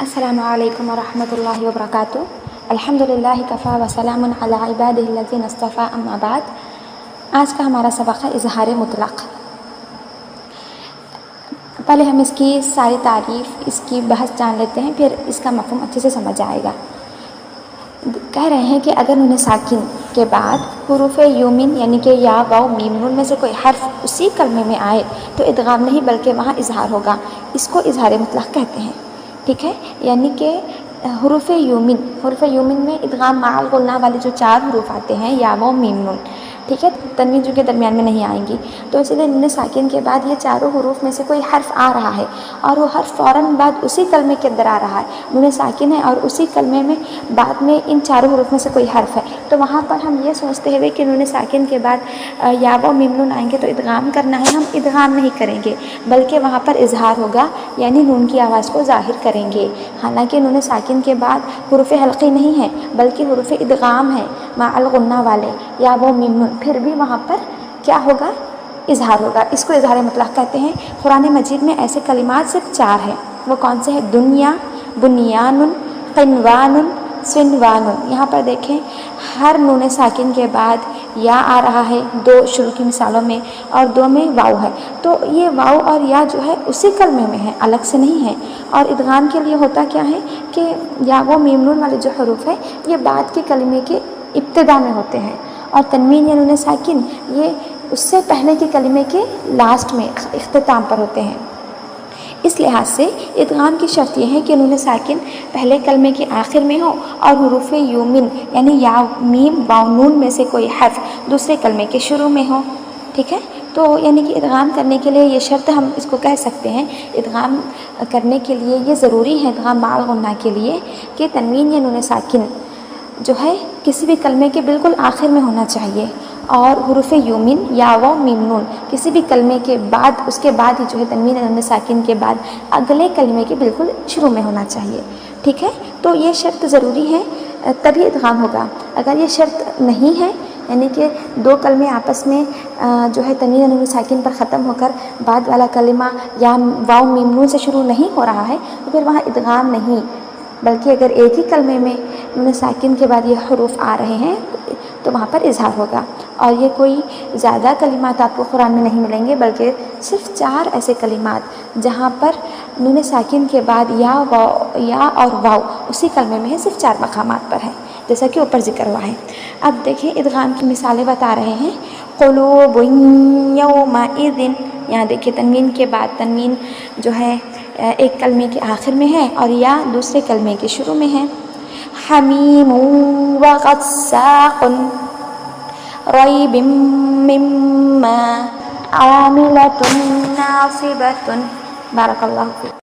अस्सलामु अलैकुम वरहमतुल्लाहि वबरकातुहू। अल्हम्दुलिल्लाहि कफ़ा व सलामुन अला इबादिहिल्लज़ीना इस्तफ़ा अम्मा बाद। आज का हमारा सबक है इज़हार मुतलक़। पहले हम इसकी सारी तारीफ़, इसकी बहस जान लेते हैं, फिर इसका मफ़हूम अच्छे से समझ आएगा। कह रहे हैं कि अगर नून साकिन के बाद हुरूफ़ यूमिन यानी कि या वाव मीम नून में से कोई हर्फ उसी कलमे में आए तो इदगाम नहीं बल्कि वहाँ इज़हार होगा। इसको इज़हार मुतलक़ कहते हैं। ठीक है, यानी कि हुरूफ़ यूमिन में इदगाम माअल गुन्ना वाले जो 4 हुरूफ़ आते हैं या वाव मीम नून, ठीक है, तनवीन जो के दरमियान में नहीं आएंगी, तो इसलिए नून साकिन के बाद ये चारों हुरूफ़ में से कोई हर्फ आ रहा है और वो हर्फ फ़ौरन बाद उसी कलमे के अंदर आ रहा है। नून साकिन है और उसी कलमे में बाद में इन चारों हुरूफ़ में से कोई हर्फ है, तो वहाँ पर हम ये सोचते हुए कि नून साकिन के बाद या वाव मीम नून आएंगे तो इदगाम करना है, हम इदगाम नहीं करेंगे बल्कि वहाँ पर इज़हार होगा, यानी नून की आवाज़ को ज़ाहिर करेंगे। हालांकि नून साकिन के बाद हुरूफ़ हल्क़ी नहीं है बल्कि हुरूफ़ इदगाम है माअल गुन्ना वाले या वाव मीम नून, फिर भी वहाँ पर क्या होगा, इज़हार होगा। इसको इज़हार मुतलक़ कहते हैं। कुरान मजीद में ऐसे कलिमात सिर्फ 4 हैं। वो कौन से हैं? दुनिया, बुनियानुन, क़िनवानुन, सिनवानुन। यहाँ पर देखें, हर नून साकिन के बाद या आ रहा है 2 शुरू की मिसालों में और 2 में वाव है, तो ये वाव और या जो है उसी कलमे में है, अलग से नहीं है। और इदगाम के लिए होता क्या है कि या वो मीम नून वाले जो हरूफ है ये बाद के कलमे के इब्तिदा में होते हैं और तनवीन या नून साकिन ये उससे पहले के कलमे के लास्ट में इख्तिताम पर होते हैं। इस लिहाज से इदगाम की शर्त यह है कि नून साकिन पहले कलमे के आखिर में हो और हुरूफ़ यूमिन यानी या मीम वाव नून में से कोई हर्फ दूसरे कलमे के शुरू में हो। ठीक है, तो यानी कि इदगाम करने के लिए ये शर्त हम इसको कह सकते हैं। इदगाम करने के लिए ये ज़रूरी है, इदगाम माअल गुन्ना के लिए, कि तनवीन या नून साकिन जो है किसी भी कलमे के बिल्कुल आखिर में होना चाहिए और हुरूफ़ यूमिन या वाव मीम नून किसी भी कलमे के बाद, उसके बाद ही जो है तनवीन या नून साकिन के बाद अगले कलमे के बिल्कुल शुरू में होना चाहिए। ठीक है, तो ये शर्त ज़रूरी है, तभी इदगाम होगा। अगर ये शर्त नहीं है, यानी कि 2 कलमे आपस में जो है तनवीन या नून साकिन पर ख़त्म होकर बाद वाला कलिमा या वाव मीम नून से शुरू नहीं हो रहा है, तो फिर वहाँ इदगाम नहीं, बल्कि अगर एक ही कलमे में नून साकिन के बाद ये हरूफ आ रहे हैं तो वहाँ पर इज़हार होगा। और ये कोई ज़्यादा कलिमात आपको कुरान में नहीं मिलेंगे, बल्कि सिर्फ 4 ऐसे कलिमात जहाँ पर नून साकिन के बाद या और वाव उसी कलमे में है, सिर्फ 4 मकामात पर है, जैसा कि ऊपर जिक्र हुआ है। अब देखिए इदगाम की मिसालें बता रहे हैं। क़ुलूबुन यौमइज़िन, यहाँ देखिए तनवीन के बाद तनवीन जो है एक कलमे के आखिर में है और या दूसरे कलमे के शुरू में है। हमीमुन व ग़स्साक़ुन रैबिम मिम्मा आमिलतुन नासिबतुन। बारकल्लाहु फ़ीक।